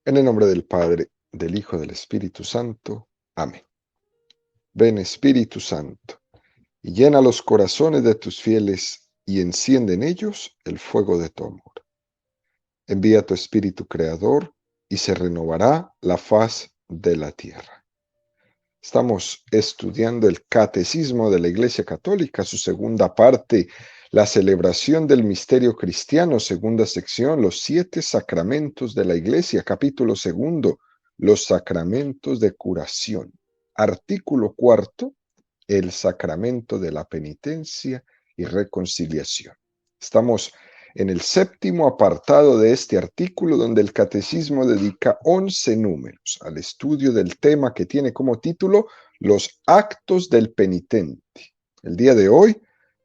En el nombre del Padre, del Hijo, del Espíritu Santo. Amén. Ven, Espíritu Santo, y llena los corazones de tus fieles y enciende en ellos el fuego de tu amor. Envía tu Espíritu Creador y se renovará la faz de la tierra. Estamos estudiando el Catecismo de la Iglesia Católica, su segunda parte, la celebración del misterio cristiano, segunda sección, los 7 sacramentos de la Iglesia, capítulo segundo, los sacramentos de curación. Artículo cuarto, el sacramento de la penitencia y reconciliación. Estamos en el séptimo apartado de este artículo, donde el Catecismo dedica 11 números al estudio del tema que tiene como título Los actos del penitente. El día de hoy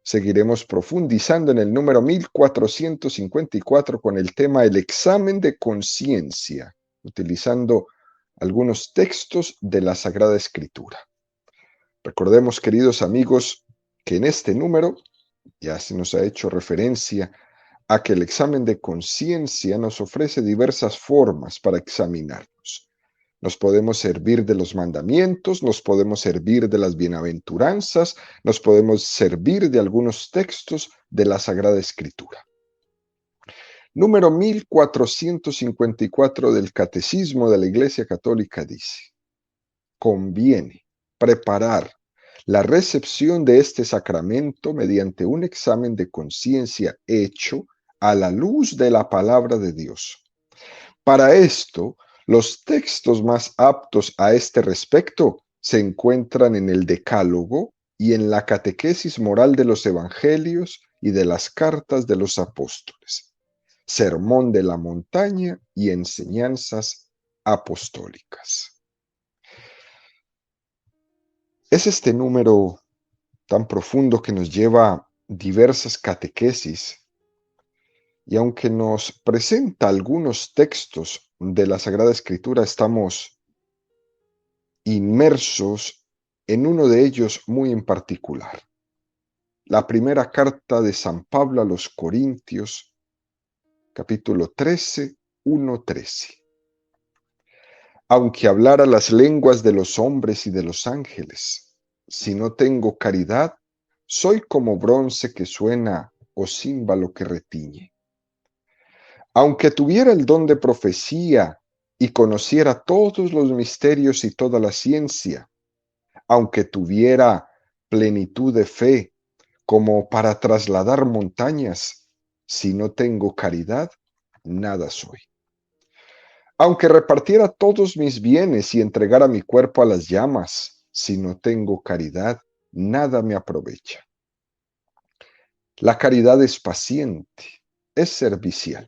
seguiremos profundizando en el número 1454 con el tema El examen de conciencia, utilizando algunos textos de la Sagrada Escritura. Recordemos, queridos amigos, que en este número ya se nos ha hecho referencia a que el examen de conciencia nos ofrece diversas formas para examinarnos. Nos podemos servir de los mandamientos, nos podemos servir de las bienaventuranzas, nos podemos servir de algunos textos de la Sagrada Escritura. Número 1454 del Catecismo de la Iglesia Católica dice: conviene preparar la recepción de este sacramento mediante un examen de conciencia hecho a la luz de la palabra de Dios. Para esto, los textos más aptos a este respecto se encuentran en el Decálogo y en la catequesis moral de los evangelios y de las cartas de los apóstoles, Sermón de la Montaña y enseñanzas apostólicas. Es este número tan profundo que nos lleva a diversas catequesis, y aunque nos presenta algunos textos de la Sagrada Escritura, estamos inmersos en uno de ellos muy en particular. La primera carta de San Pablo a los Corintios, capítulo 13, 1-13. Aunque hablara las lenguas de los hombres y de los ángeles, si no tengo caridad, soy como bronce que suena o címbalo que retiñe. Aunque tuviera el don de profecía y conociera todos los misterios y toda la ciencia, aunque tuviera plenitud de fe como para trasladar montañas, si no tengo caridad, nada soy. Aunque repartiera todos mis bienes y entregara mi cuerpo a las llamas, si no tengo caridad, nada me aprovecha. La caridad es paciente, es servicial.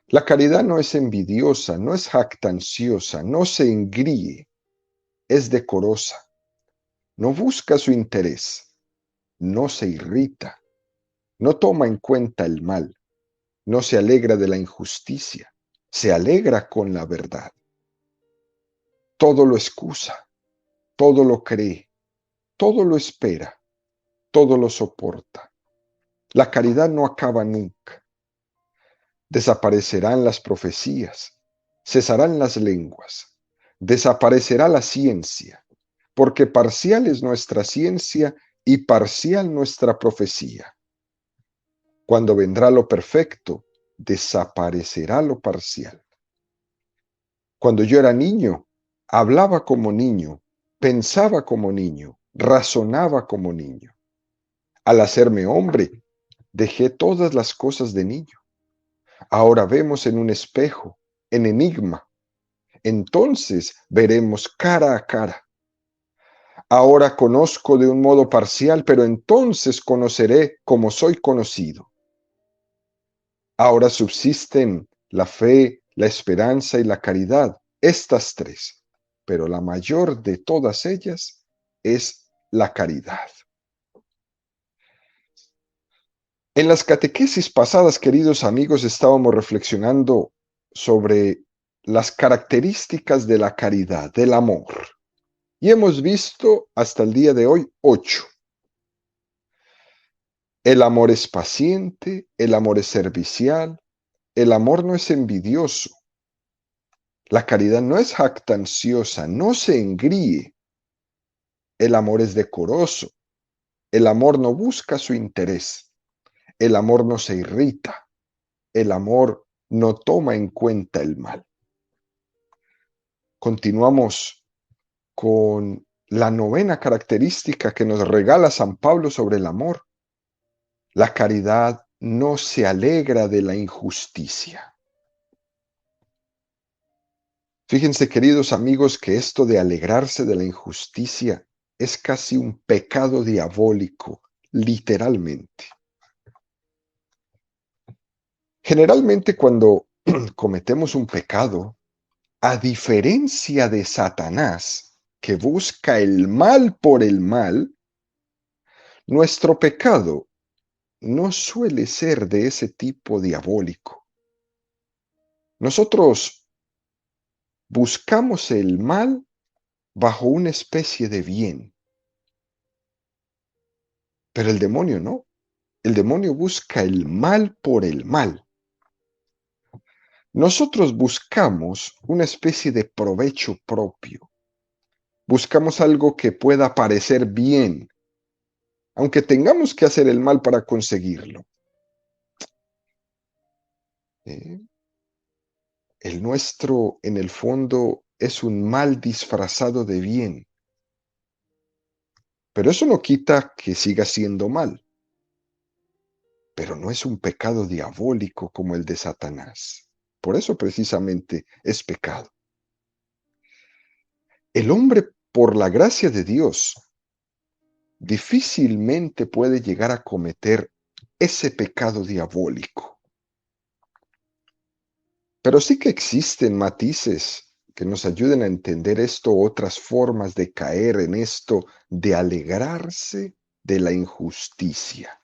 La caridad no es envidiosa, no es jactanciosa, no se engríe, es decorosa, no busca su interés, no se irrita, no toma en cuenta el mal, no se alegra de la injusticia, se alegra con la verdad. Todo lo excusa, todo lo cree, todo lo espera, todo lo soporta. La caridad no acaba nunca. Desaparecerán las profecías, cesarán las lenguas, desaparecerá la ciencia, porque parcial es nuestra ciencia y parcial nuestra profecía. Cuando vendrá lo perfecto, desaparecerá lo parcial. Cuando yo era niño, hablaba como niño, pensaba como niño, razonaba como niño. Al hacerme hombre, dejé todas las cosas de niño. Ahora vemos en un espejo, en enigma. Entonces veremos cara a cara. Ahora conozco de un modo parcial, pero entonces conoceré como soy conocido. Ahora subsisten la fe, la esperanza y la caridad, estas 3, pero la mayor de todas ellas es la caridad. En las catequesis pasadas, queridos amigos, estábamos reflexionando sobre las características de la caridad, del amor. Y hemos visto hasta el día de hoy 8. El amor es paciente, el amor es servicial, el amor no es envidioso, La caridad no es jactanciosa, no se engríe. El amor es decoroso. El amor no busca su interés. El amor no se irrita. El amor no toma en cuenta el mal. Continuamos con la novena característica que nos regala San Pablo sobre el amor. La caridad no se alegra de la injusticia. Fíjense, queridos amigos, que esto de alegrarse de la injusticia es casi un pecado diabólico, literalmente. Generalmente cuando cometemos un pecado, a diferencia de Satanás, que busca el mal por el mal, nuestro pecado no suele ser de ese tipo diabólico. Nosotros buscamos el mal bajo una especie de bien, pero el demonio no. El demonio busca el mal por el mal. Nosotros buscamos una especie de provecho propio. Buscamos algo que pueda parecer bien, aunque tengamos que hacer el mal para conseguirlo. ¿Eh? El nuestro, en el fondo, es un mal disfrazado de bien. Pero eso no quita que siga siendo mal. Pero no es un pecado diabólico como el de Satanás. Por eso precisamente es pecado. El hombre, por la gracia de Dios, difícilmente puede llegar a cometer ese pecado diabólico. Pero sí que existen matices que nos ayuden a entender esto, otras formas de caer en esto, de alegrarse de la injusticia.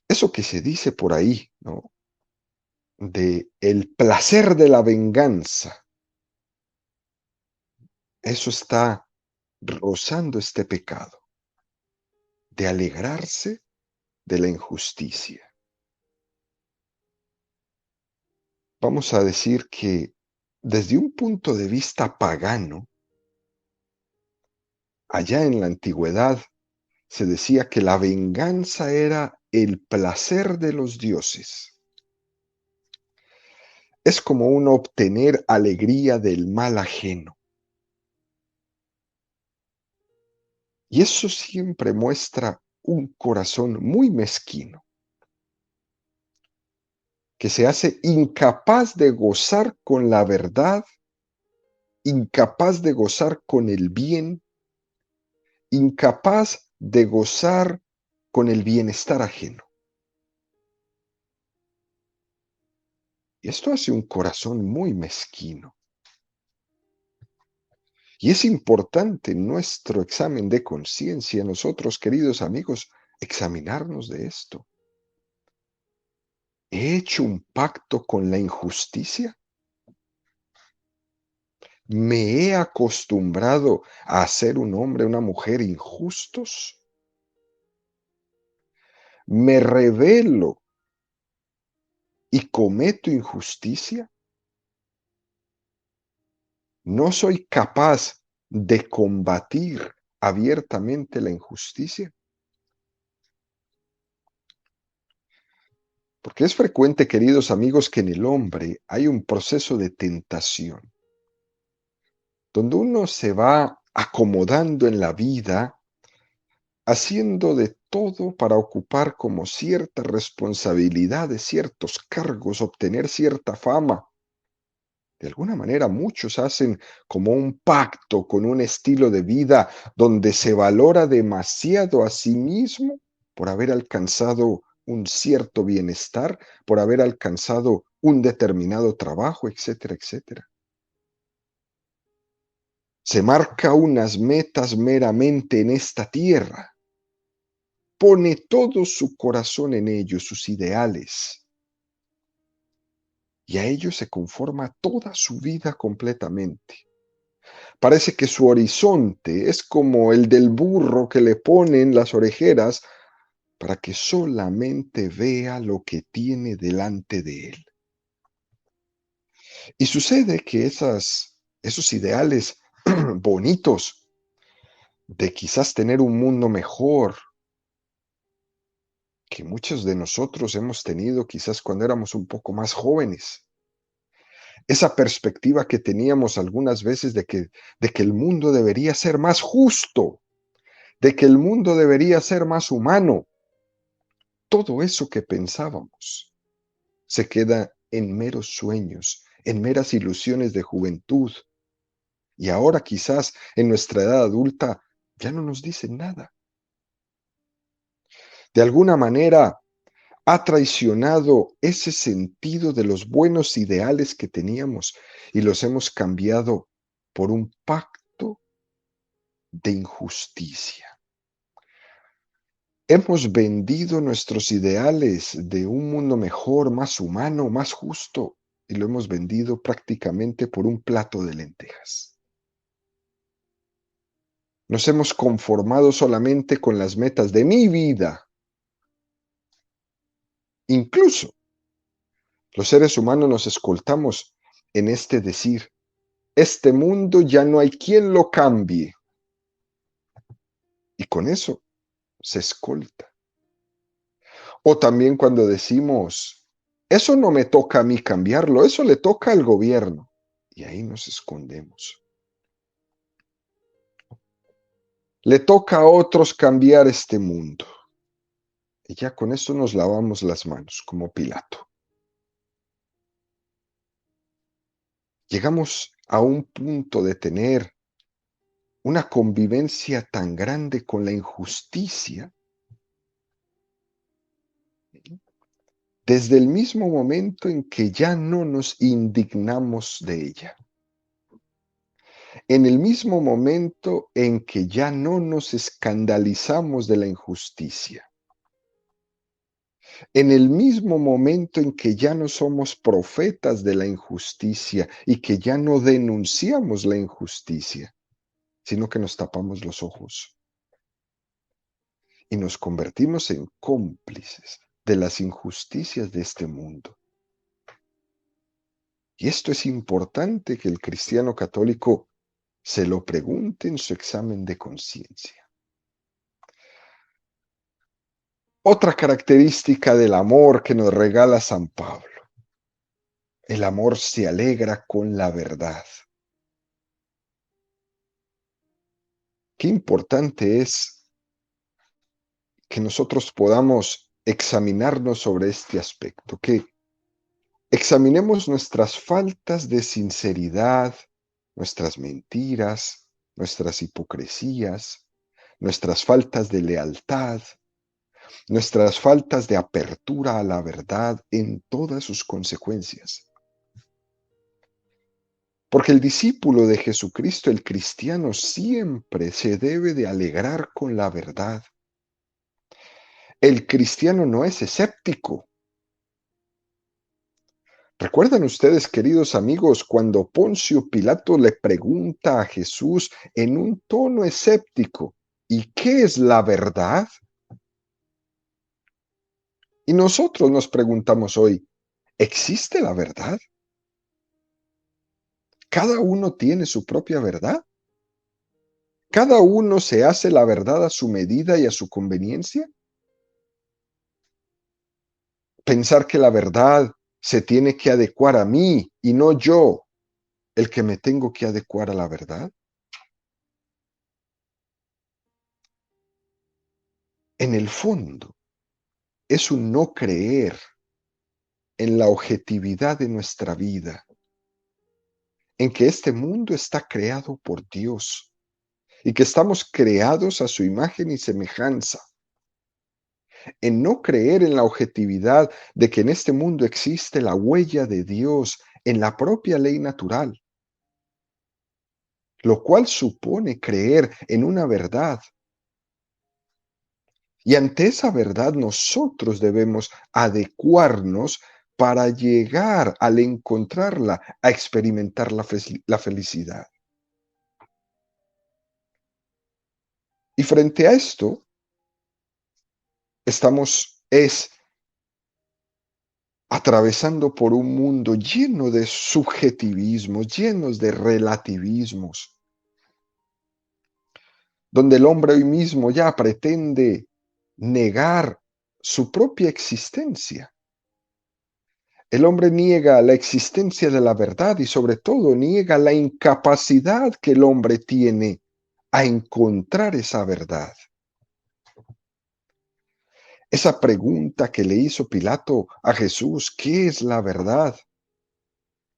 Eso que se dice por ahí, ¿no? De el placer de la venganza. Eso está rozando este pecado, de alegrarse de la injusticia. Vamos a decir que desde un punto de vista pagano, allá en la antigüedad se decía que la venganza era el placer de los dioses. Es como un obtener alegría del mal ajeno. Y eso siempre muestra un corazón muy mezquino, que se hace incapaz de gozar con la verdad, incapaz de gozar con el bien, incapaz de gozar con el bienestar ajeno. Y esto hace un corazón muy mezquino. Y es importante en nuestro examen de conciencia, nosotros, queridos amigos, examinarnos de esto. ¿He hecho un pacto con la injusticia? ¿Me he acostumbrado a ser un hombre, una mujer injustos? ¿Me rebelo y cometo injusticia? ¿No soy capaz de combatir abiertamente la injusticia? Porque es frecuente, queridos amigos, que en el hombre hay un proceso de tentación, donde uno se va acomodando en la vida, haciendo de todo para ocupar como ciertas responsabilidades, ciertos cargos, obtener cierta fama. De alguna manera muchos hacen como un pacto con un estilo de vida donde se valora demasiado a sí mismo por haber alcanzado un cierto bienestar, por haber alcanzado un determinado trabajo, etcétera, etcétera. Se marca unas metas meramente en esta tierra, pone todo su corazón en ellos, sus ideales, y a ellos se conforma toda su vida completamente. Parece que su horizonte es como el del burro que le ponen las orejeras para que solamente vea lo que tiene delante de él. Y sucede que esos ideales bonitos de quizás tener un mundo mejor que muchos de nosotros hemos tenido quizás cuando éramos un poco más jóvenes. Esa perspectiva que teníamos algunas veces de que el mundo debería ser más justo, de que el mundo debería ser más humano. Todo eso que pensábamos se queda en meros sueños, en meras ilusiones de juventud. Y ahora quizás en nuestra edad adulta ya no nos dicen nada. De alguna manera ha traicionado ese sentido de los buenos ideales que teníamos y los hemos cambiado por un pacto de injusticia. Hemos vendido nuestros ideales de un mundo mejor, más humano, más justo, y lo hemos vendido prácticamente por un plato de lentejas. Nos hemos conformado solamente con las metas de mi vida. Incluso los seres humanos nos escoltamos en este decir, este mundo ya no hay quien lo cambie. Y con eso se escolta. O también cuando decimos, eso no me toca a mí cambiarlo, eso le toca al gobierno. Y ahí nos escondemos. Le toca a otros cambiar este mundo. Y ya con eso nos lavamos las manos, como Pilato. Llegamos a un punto de tener una convivencia tan grande con la injusticia, desde el mismo momento en que ya no nos indignamos de ella, en el mismo momento en que ya no nos escandalizamos de la injusticia, en el mismo momento en que ya no somos profetas de la injusticia y que ya no denunciamos la injusticia, sino que nos tapamos los ojos y nos convertimos en cómplices de las injusticias de este mundo. Y esto es importante que el cristiano católico se lo pregunte en su examen de conciencia. Otra característica del amor que nos regala San Pablo. El amor se alegra con la verdad. Qué importante es que nosotros podamos examinarnos sobre este aspecto, que examinemos nuestras faltas de sinceridad, nuestras mentiras, nuestras hipocresías, nuestras faltas de lealtad, nuestras faltas de apertura a la verdad en todas sus consecuencias. Porque el discípulo de Jesucristo, el cristiano, siempre se debe de alegrar con la verdad. El cristiano no es escéptico. ¿Recuerdan ustedes, queridos amigos, cuando Poncio Pilato le pregunta a Jesús en un tono escéptico, ¿y qué es la verdad? Y nosotros nos preguntamos hoy, ¿existe la verdad? ¿Cada uno tiene su propia verdad? ¿Cada uno se hace la verdad a su medida y a su conveniencia? Pensar que la verdad se tiene que adecuar a mí y no yo, el que me tengo que adecuar a la verdad. En el fondo, es un no creer en la objetividad de nuestra vida, en que este mundo está creado por Dios y que estamos creados a su imagen y semejanza, en no creer en la objetividad de que en este mundo existe la huella de Dios en la propia ley natural, lo cual supone creer en una verdad. Y ante esa verdad nosotros debemos adecuarnos para llegar al encontrarla, a experimentar la felicidad. Y frente a esto, es atravesando por un mundo lleno de subjetivismos, llenos de relativismos, donde el hombre hoy mismo ya pretende negar su propia existencia. El hombre niega la existencia de la verdad y sobre todo niega la incapacidad que el hombre tiene a encontrar esa verdad. Esa pregunta que le hizo Pilato a Jesús, ¿qué es la verdad?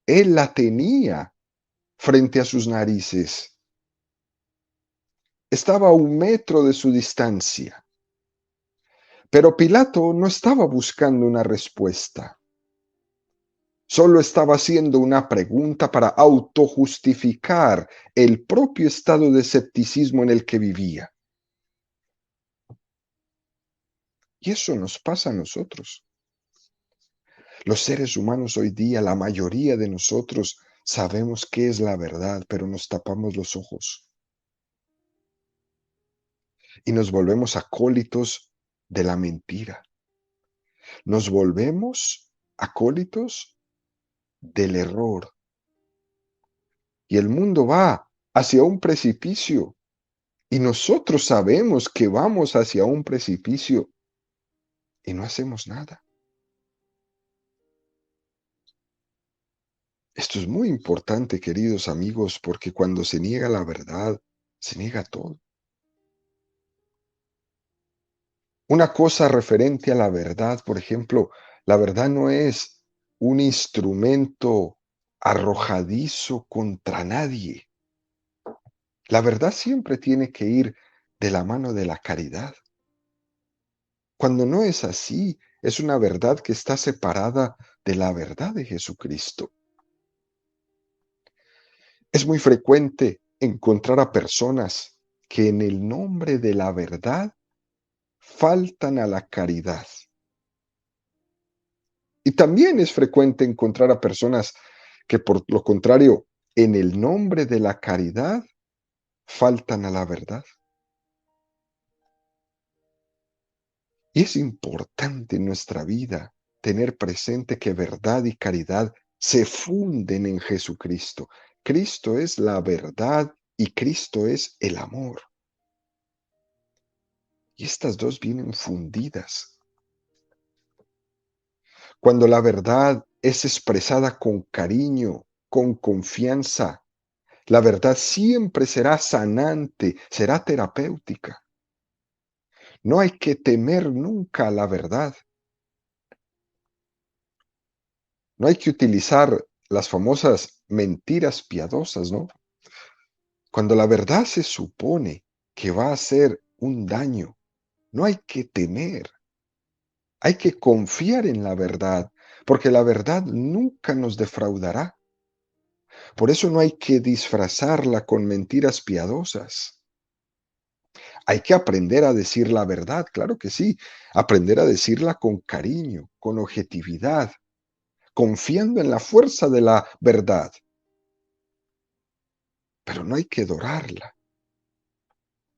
Él la tenía frente a sus narices. Estaba a 1 metro de su distancia. Pero Pilato no estaba buscando una respuesta. Solo estaba haciendo una pregunta para autojustificar el propio estado de escepticismo en el que vivía. Y eso nos pasa a nosotros. Los seres humanos hoy día, la mayoría de nosotros sabemos qué es la verdad, pero nos tapamos los ojos y nos volvemos acólitos de la mentira. Nos volvemos acólitos del error. Y el mundo va hacia un precipicio. Y nosotros sabemos que vamos hacia un precipicio y no hacemos nada. Esto es muy importante, queridos amigos, porque cuando se niega la verdad, se niega todo. Una cosa referente a la verdad, por ejemplo, la verdad no es un instrumento arrojadizo contra nadie. La verdad siempre tiene que ir de la mano de la caridad. Cuando no es así, es una verdad que está separada de la verdad de Jesucristo. Es muy frecuente encontrar a personas que en el nombre de la verdad faltan a la caridad. Y también es frecuente encontrar a personas que por lo contrario, en el nombre de la caridad, faltan a la verdad. Y es importante en nuestra vida tener presente que verdad y caridad se funden en Jesucristo. Cristo es la verdad y Cristo es el amor. Y estas dos vienen fundidas. Cuando la verdad es expresada con cariño, con confianza, la verdad siempre será sanante, será terapéutica. No hay que temer nunca la verdad. No hay que utilizar las famosas mentiras piadosas, ¿no? Cuando la verdad se supone que va a hacer un daño, no hay que temer. Hay que confiar en la verdad, porque la verdad nunca nos defraudará. Por eso no hay que disfrazarla con mentiras piadosas. Hay que aprender a decir la verdad, claro que sí, aprender a decirla con cariño, con objetividad, confiando en la fuerza de la verdad. Pero no hay que dorarla,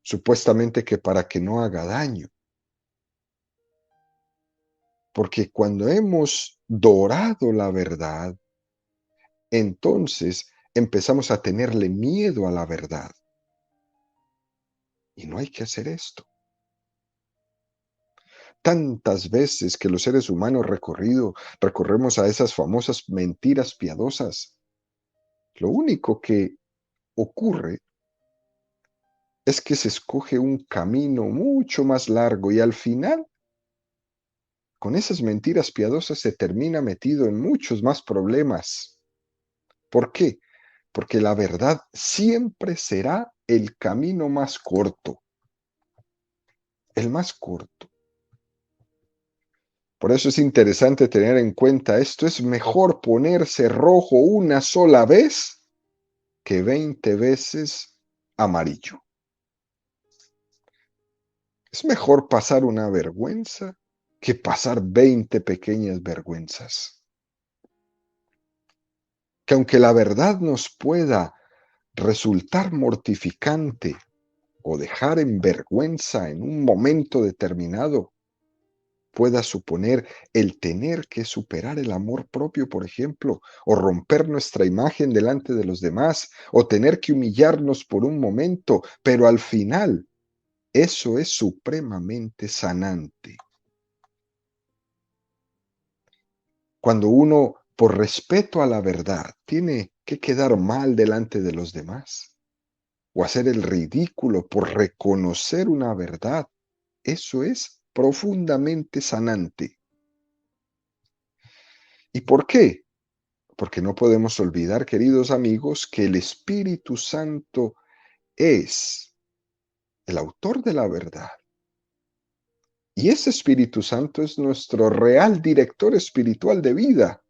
supuestamente que para que no haga daño. Porque cuando hemos dorado la verdad, entonces empezamos a tenerle miedo a la verdad. Y no hay que hacer esto. Tantas veces que los seres humanos recorremos a esas famosas mentiras piadosas. Lo único que ocurre es que se escoge un camino mucho más largo y al final, con esas mentiras piadosas se termina metido en muchos más problemas. ¿Por qué? Porque la verdad siempre será el camino más corto, el más corto. Por eso es interesante tener en cuenta esto. Es mejor ponerse rojo una sola vez que 20 veces amarillo. Es mejor pasar una vergüenza que pasar 20 pequeñas vergüenzas. Que aunque la verdad nos pueda resultar mortificante o dejar en vergüenza en un momento determinado, pueda suponer el tener que superar el amor propio, por ejemplo, o romper nuestra imagen delante de los demás, o tener que humillarnos por un momento, pero al final eso es supremamente sanante. Cuando uno, por respeto a la verdad, tiene que quedar mal delante de los demás o hacer el ridículo por reconocer una verdad, eso es profundamente sanante. ¿Y por qué? Porque no podemos olvidar, queridos amigos, que el Espíritu Santo es el autor de la verdad. Y ese Espíritu Santo es nuestro real director espiritual de vida.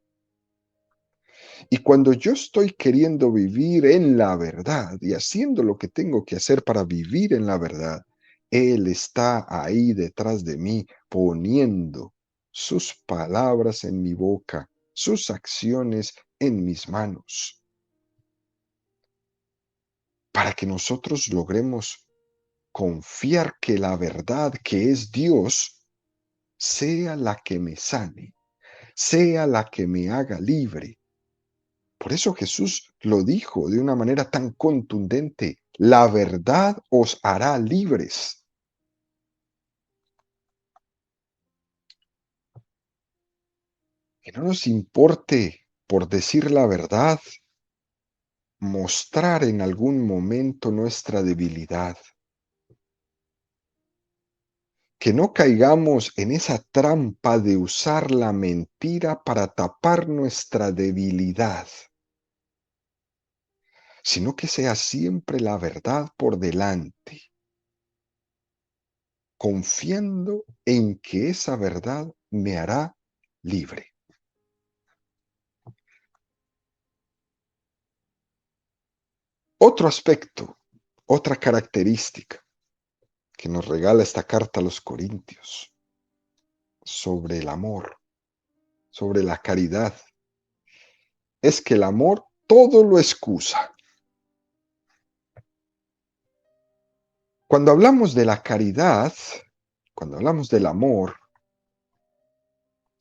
Y cuando yo estoy queriendo vivir en la verdad y haciendo lo que tengo que hacer para vivir en la verdad, Él está ahí detrás de mí poniendo sus palabras en mi boca, sus acciones en mis manos, para que nosotros logremos confiar que la verdad que es Dios sea la que me sane, sea la que me haga libre. Por eso Jesús lo dijo de una manera tan contundente, la verdad os hará libres. Que no nos importe, por decir la verdad, mostrar en algún momento nuestra debilidad. Que no caigamos en esa trampa de usar la mentira para tapar nuestra debilidad, sino que sea siempre la verdad por delante, confiando en que esa verdad me hará libre. Otro aspecto, otra característica que nos regala esta carta a los Corintios sobre el amor, sobre la caridad, es que el amor todo lo excusa. Cuando hablamos de la caridad, cuando hablamos del amor,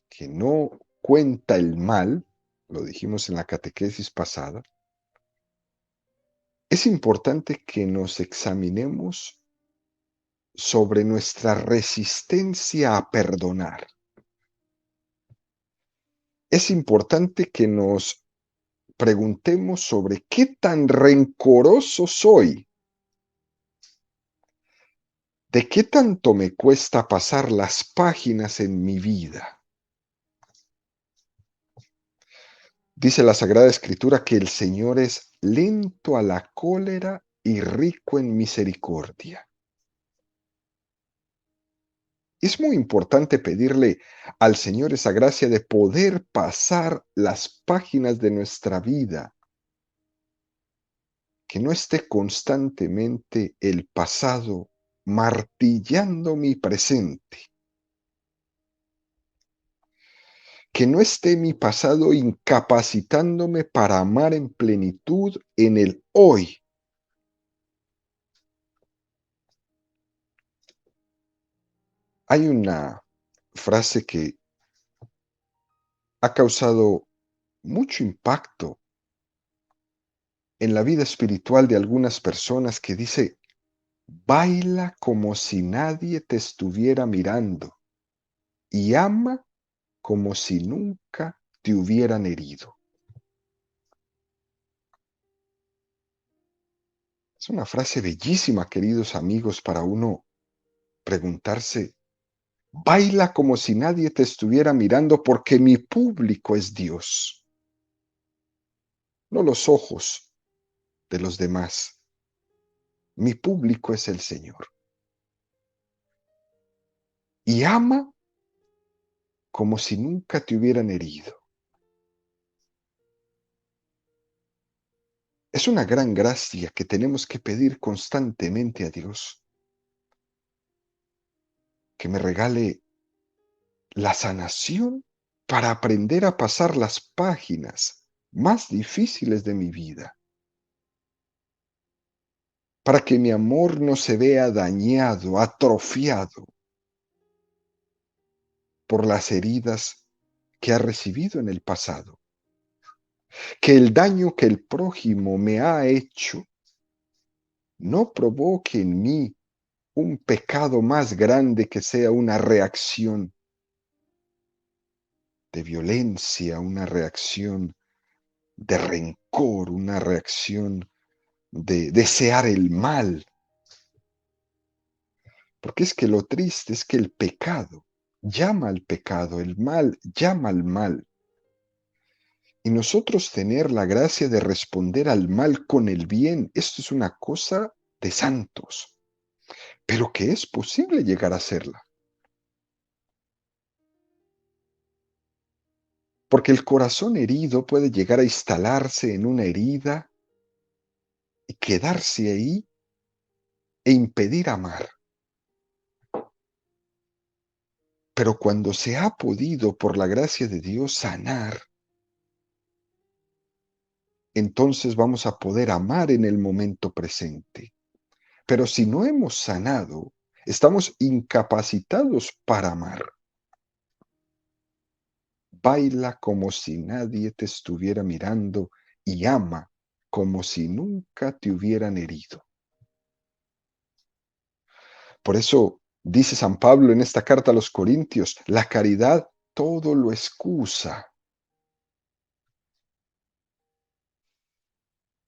que no cuenta el mal, lo dijimos en la catequesis pasada, es importante que nos examinemos sobre nuestra resistencia a perdonar. Es importante que nos preguntemos sobre qué tan rencoroso soy, de qué tanto me cuesta pasar las páginas en mi vida. Dice la Sagrada Escritura que el Señor es lento a la cólera y rico en misericordia. Es muy importante pedirle al Señor esa gracia de poder pasar las páginas de nuestra vida, que no esté constantemente el pasado martillando mi presente, que no esté mi pasado incapacitándome para amar en plenitud en el hoy. Hay una frase que ha causado mucho impacto en la vida espiritual de algunas personas que dice, baila como si nadie te estuviera mirando y ama como si nunca te hubieran herido. Es una frase bellísima, queridos amigos, para uno preguntarse, baila como si nadie te estuviera mirando porque mi público es Dios, no los ojos de los demás. Mi público es el Señor. Y ama como si nunca te hubieran herido. Es una gran gracia que tenemos que pedir constantemente a Dios, que me regale la sanación para aprender a pasar las páginas más difíciles de mi vida, para que mi amor no se vea dañado, atrofiado, por las heridas que ha recibido en el pasado, que el daño que el prójimo me ha hecho no provoque en mí un pecado más grande que sea una reacción de violencia, una reacción de rencor, una reacción de desear el mal. Porque es que lo triste es que el pecado llama al pecado, el mal llama al mal. Y nosotros tener la gracia de responder al mal con el bien, esto es una cosa de santos, pero que es posible llegar a hacerla. Porque el corazón herido puede llegar a instalarse en una herida y quedarse ahí e impedir amar. Pero cuando se ha podido, por la gracia de Dios, sanar, entonces vamos a poder amar en el momento presente. Pero si no hemos sanado, estamos incapacitados para amar. Baila como si nadie te estuviera mirando y ama como si nunca te hubieran herido. Por eso dice San Pablo en esta carta a los Corintios, la caridad todo lo excusa.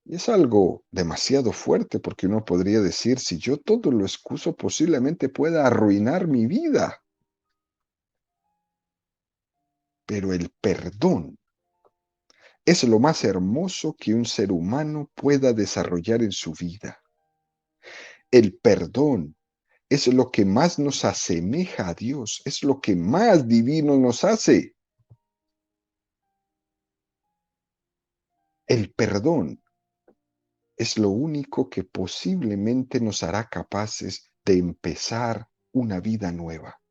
Y es algo demasiado fuerte porque uno podría decir, si yo todo lo excuso, posiblemente pueda arruinar mi vida. Pero el perdón es lo más hermoso que un ser humano pueda desarrollar en su vida. El perdón es lo que más nos asemeja a Dios, es lo que más divino nos hace. El perdón es lo único que posiblemente nos hará capaces de empezar una vida nueva.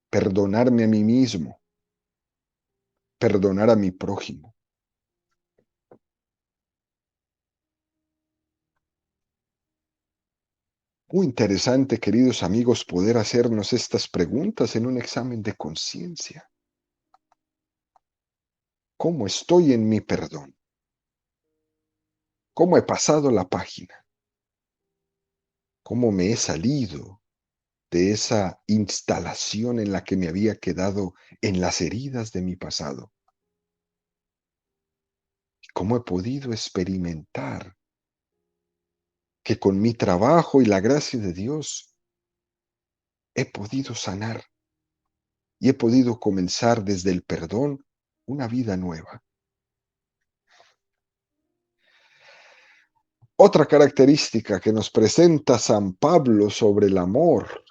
Perdonarme a mí mismo, perdonar a mi prójimo. Muy interesante, queridos amigos, poder hacernos estas preguntas en un examen de conciencia. ¿Cómo estoy en mi perdón? ¿Cómo he pasado la página? ¿Cómo me he salido de esa instalación en la que me había quedado en las heridas de mi pasado? ¿Cómo he podido experimentar que con mi trabajo y la gracia de Dios he podido sanar y he podido comenzar desde el perdón una vida nueva? Otra característica que nos presenta San Pablo sobre el amor,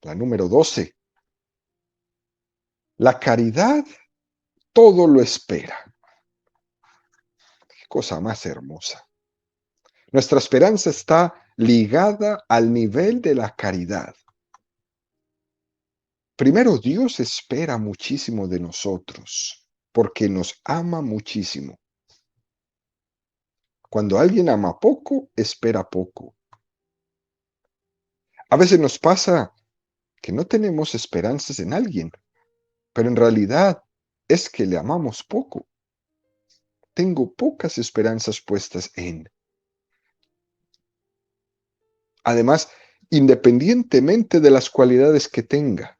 la número 12, la caridad todo lo espera. Qué cosa más hermosa. Nuestra esperanza está ligada al nivel de la caridad. Primero, Dios espera muchísimo de nosotros, porque nos ama muchísimo. Cuando alguien ama poco, espera poco. A veces nos pasa que no tenemos esperanzas en alguien, pero en realidad es que le amamos poco. Tengo pocas esperanzas puestas en. Además, independientemente de las cualidades que tenga,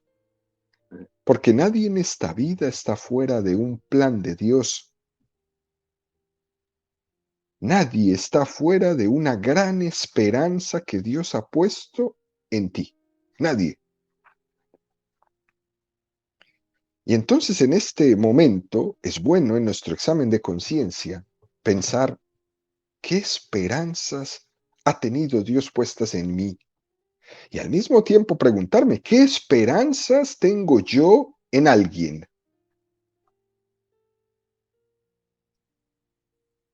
porque nadie en esta vida está fuera de un plan de Dios. Nadie está fuera de una gran esperanza que Dios ha puesto en ti. Nadie. Y entonces en este momento es bueno en nuestro examen de conciencia pensar qué esperanzas ha tenido Dios puestas en mí. Y al mismo tiempo preguntarme qué esperanzas tengo yo en alguien.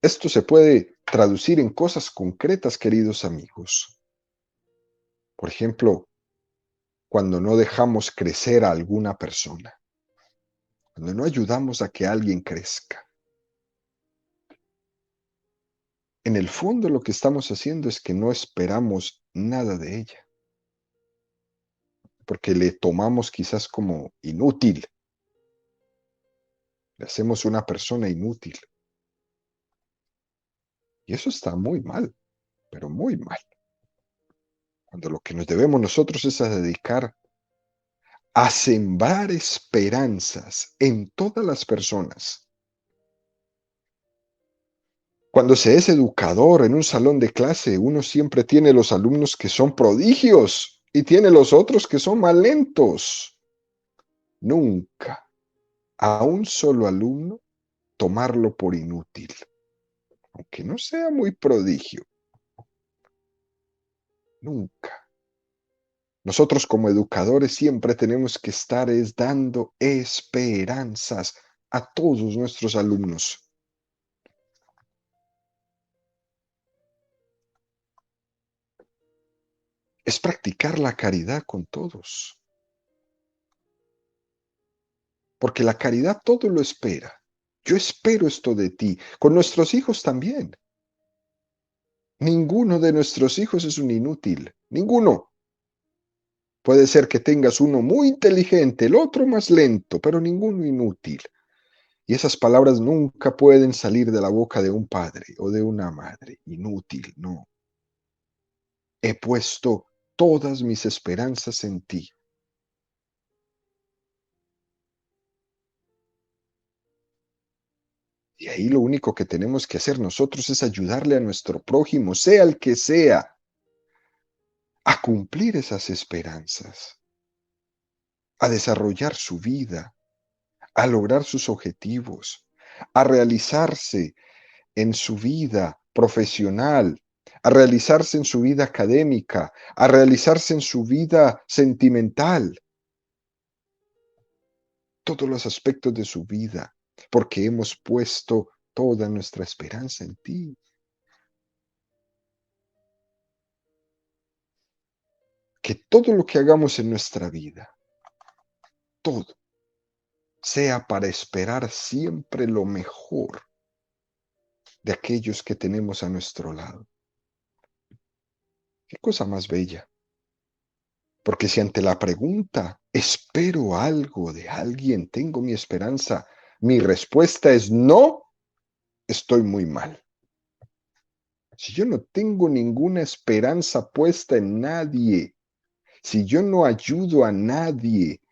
Esto se puede traducir en cosas concretas, queridos amigos. Por ejemplo, cuando no dejamos crecer a alguna persona, cuando no ayudamos a que alguien crezca. En el fondo lo que estamos haciendo es que no esperamos nada de ella. porque le tomamos quizás como inútil. Le hacemos una persona inútil. Y eso está muy mal, pero muy mal. Cuando lo que nos debemos nosotros es a dedicar a sembrar esperanzas en todas las personas. Cuando se es educador en un salón de clase, uno siempre tiene los alumnos que son prodigios y tiene los otros que son más lentos. Nunca a un solo alumno tomarlo por inútil, aunque no sea muy prodigio. Nunca. Nosotros como educadores siempre tenemos que estar dando esperanzas a todos nuestros alumnos. Es practicar la caridad con todos, porque la caridad todo lo espera. Yo espero esto de ti, con nuestros hijos también. Ninguno de nuestros hijos es un inútil, ninguno. Puede ser que tengas uno muy inteligente, el otro más lento, pero ninguno inútil. Y esas palabras nunca pueden salir de la boca de un padre o de una madre. Inútil, no. He puesto todas mis esperanzas en ti. Y ahí lo único que tenemos que hacer nosotros es ayudarle a nuestro prójimo, sea el que sea, a cumplir esas esperanzas, a desarrollar su vida, a lograr sus objetivos, a realizarse en su vida profesional, a realizarse en su vida académica, a realizarse en su vida sentimental, todos los aspectos de su vida, porque hemos puesto toda nuestra esperanza en ti. Que todo lo que hagamos en nuestra vida, todo, sea para esperar siempre lo mejor de aquellos que tenemos a nuestro lado. Qué cosa más bella. Porque si ante la pregunta, ¿espero algo de alguien? ¿Tengo mi esperanza? Mi respuesta es no, estoy muy mal. Si yo no tengo ninguna esperanza puesta en nadie, si yo no ayudo a nadie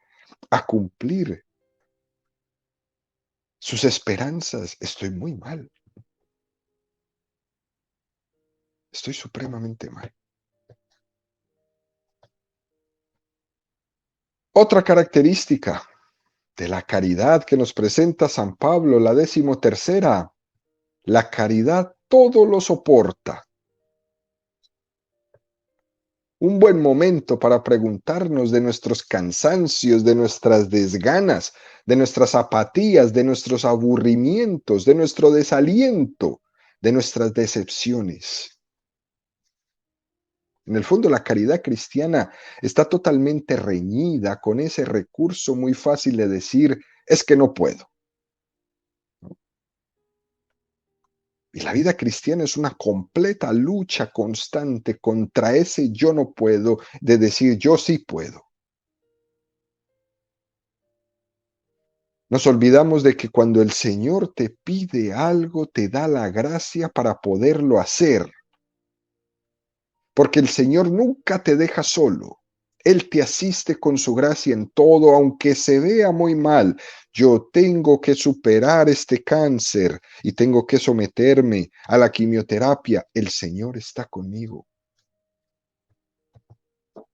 a cumplir sus esperanzas, estoy muy mal. Estoy supremamente mal. Otra característica de la caridad que nos presenta San Pablo, la 13ª, la caridad todo lo soporta. Un buen momento para preguntarnos de nuestros cansancios, de nuestras desganas, de nuestras apatías, de nuestros aburrimientos, de nuestro desaliento, de nuestras decepciones. En el fondo, la caridad cristiana está totalmente reñida con ese recurso muy fácil de decir, es que no puedo. Y la vida cristiana es una completa lucha constante contra ese yo no puedo, de decir yo sí puedo. Nos olvidamos de que cuando el Señor te pide algo, te da la gracia para poderlo hacer, porque el Señor nunca te deja solo. Él te asiste con su gracia en todo, aunque se vea muy mal. Yo tengo que superar este cáncer y tengo que someterme a la quimioterapia. El Señor está conmigo.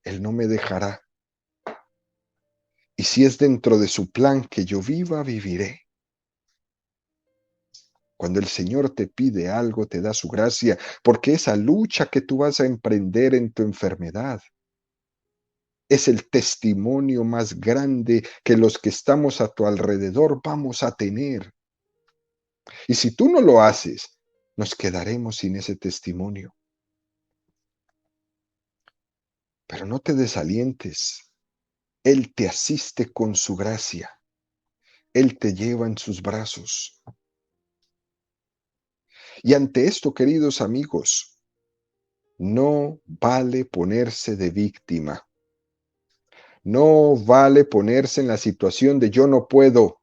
Él no me dejará. Y si es dentro de su plan que yo viva, viviré. Cuando el Señor te pide algo, te da su gracia, porque esa lucha que tú vas a emprender en tu enfermedad es el testimonio más grande que los que estamos a tu alrededor vamos a tener. Y si tú no lo haces, nos quedaremos sin ese testimonio. Pero no te desalientes. Él te asiste con su gracia. Él te lleva en sus brazos. Y ante esto, queridos amigos, no vale ponerse de víctima. No vale ponerse en la situación de yo no puedo.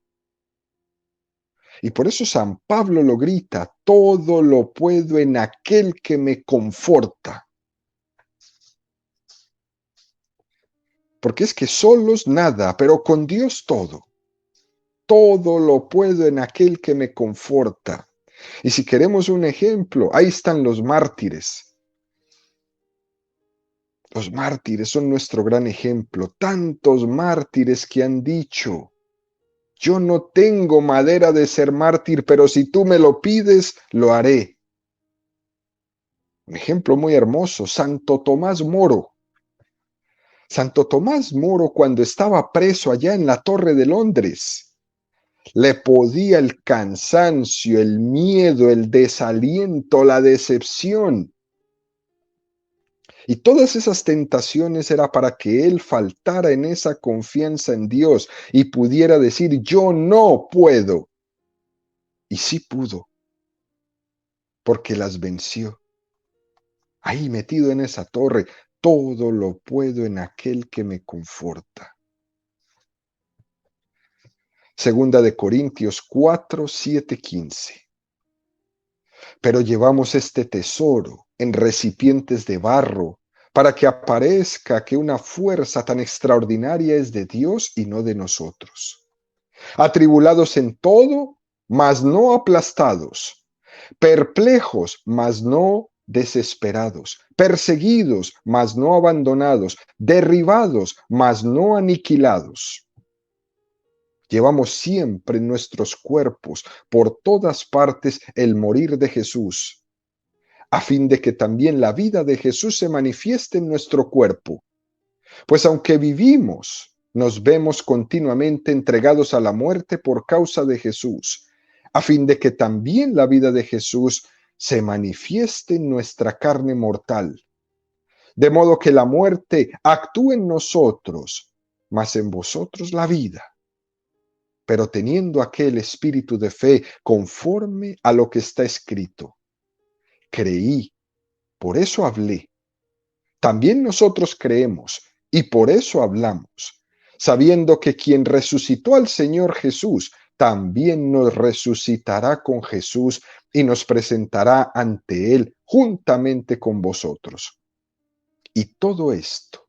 Y por eso San Pablo lo grita, todo lo puedo en aquel que me conforta. Porque es que solos nada, pero con Dios todo. Todo lo puedo en aquel que me conforta. Y si queremos un ejemplo, ahí están los mártires. Los mártires son nuestro gran ejemplo. Tantos mártires que han dicho, yo no tengo madera de ser mártir, pero si tú me lo pides, lo haré. Un ejemplo muy hermoso, Santo Tomás Moro. Santo Tomás Moro, cuando estaba preso allá en la Torre de Londres, le podía el cansancio, el miedo, el desaliento, la decepción. Y todas esas tentaciones era para que él faltara en esa confianza en Dios y pudiera decir, yo no puedo. Y sí pudo, porque las venció. Ahí metido en esa torre, todo lo puedo en aquel que me conforta. Segunda de Corintios 4, 7, 15. Pero llevamos este tesoro en recipientes de barro, para que aparezca que una fuerza tan extraordinaria es de Dios y no de nosotros. Atribulados en todo, mas no aplastados, perplejos, mas no desesperados, perseguidos, mas no abandonados, derribados, mas no aniquilados. Llevamos siempre en nuestros cuerpos, por todas partes, el morir de Jesús, a fin de que también la vida de Jesús se manifieste en nuestro cuerpo. Pues aunque vivimos, nos vemos continuamente entregados a la muerte por causa de Jesús, a fin de que también la vida de Jesús se manifieste en nuestra carne mortal. De modo que la muerte actúe en nosotros, mas en vosotros la vida. Pero teniendo aquel espíritu de fe conforme a lo que está escrito. Creí, por eso hablé. También nosotros creemos y por eso hablamos, sabiendo que quien resucitó al Señor Jesús, también nos resucitará con Jesús y nos presentará ante Él juntamente con vosotros. Y todo esto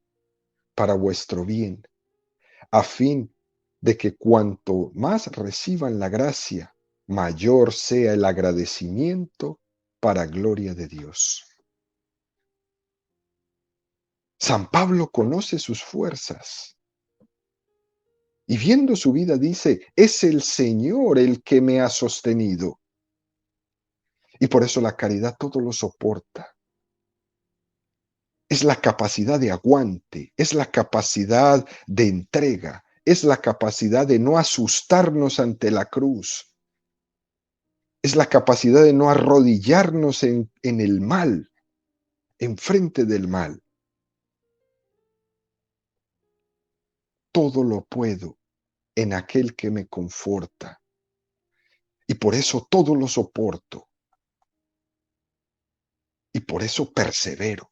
para vuestro bien, a fin de que cuanto más reciban la gracia, mayor sea el agradecimiento para gloria de Dios. San Pablo conoce sus fuerzas y viendo su vida dice, es el Señor el que me ha sostenido. Y por eso la caridad todo lo soporta. Es la capacidad de aguante, es la capacidad de entrega, es la capacidad de no asustarnos ante la cruz. Es la capacidad de no arrodillarnos en el mal, enfrente del mal. Todo lo puedo en aquel que me conforta. Y por eso todo lo soporto. Y por eso persevero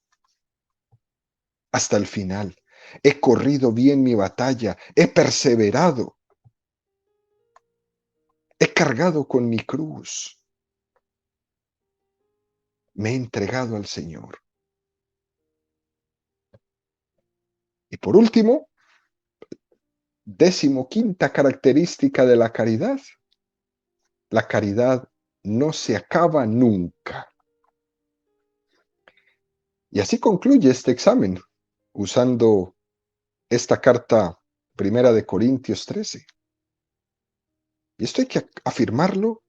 hasta el final. He corrido bien mi batalla, he perseverado, he cargado con mi cruz, me he entregado al Señor. Y por último, 15ª característica de la caridad. La caridad no se acaba nunca. Y así concluye este examen, usando esta carta primera de Corintios 13. Y esto hay que afirmarlo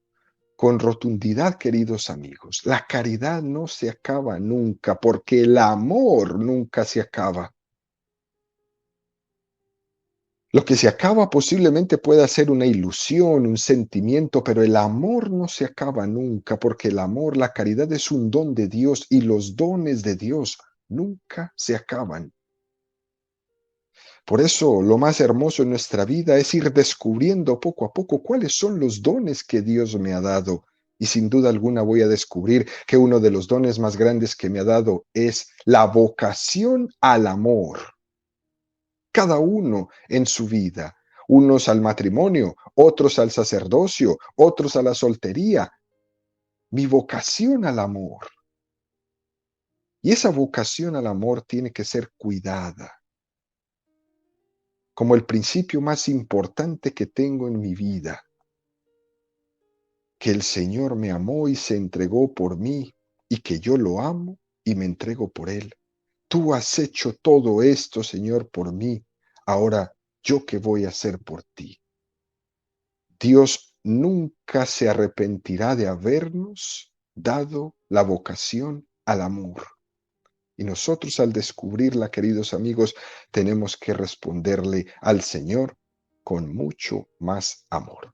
con rotundidad, queridos amigos. La caridad no se acaba nunca, porque el amor nunca se acaba. Lo que se acaba posiblemente pueda ser una ilusión, un sentimiento, pero el amor no se acaba nunca, porque el amor, la caridad es un don de Dios y los dones de Dios nunca se acaban. Por eso lo más hermoso en nuestra vida es ir descubriendo poco a poco cuáles son los dones que Dios me ha dado. Y sin duda alguna voy a descubrir que uno de los dones más grandes que me ha dado es la vocación al amor. cada uno en su vida. Unos al matrimonio, otros al sacerdocio, otros a la soltería. Mi vocación al amor. Y esa vocación al amor tiene que ser cuidada como el principio más importante que tengo en mi vida, que el Señor me amó y se entregó por mí, y que yo lo amo y me entrego por Él. Tú has hecho todo esto, Señor, por mí. Ahora, ¿yo qué voy a hacer por ti? Dios nunca se arrepentirá de habernos dado la vocación al amor. Y nosotros al descubrirla, queridos amigos, tenemos que responderle al Señor con mucho más amor.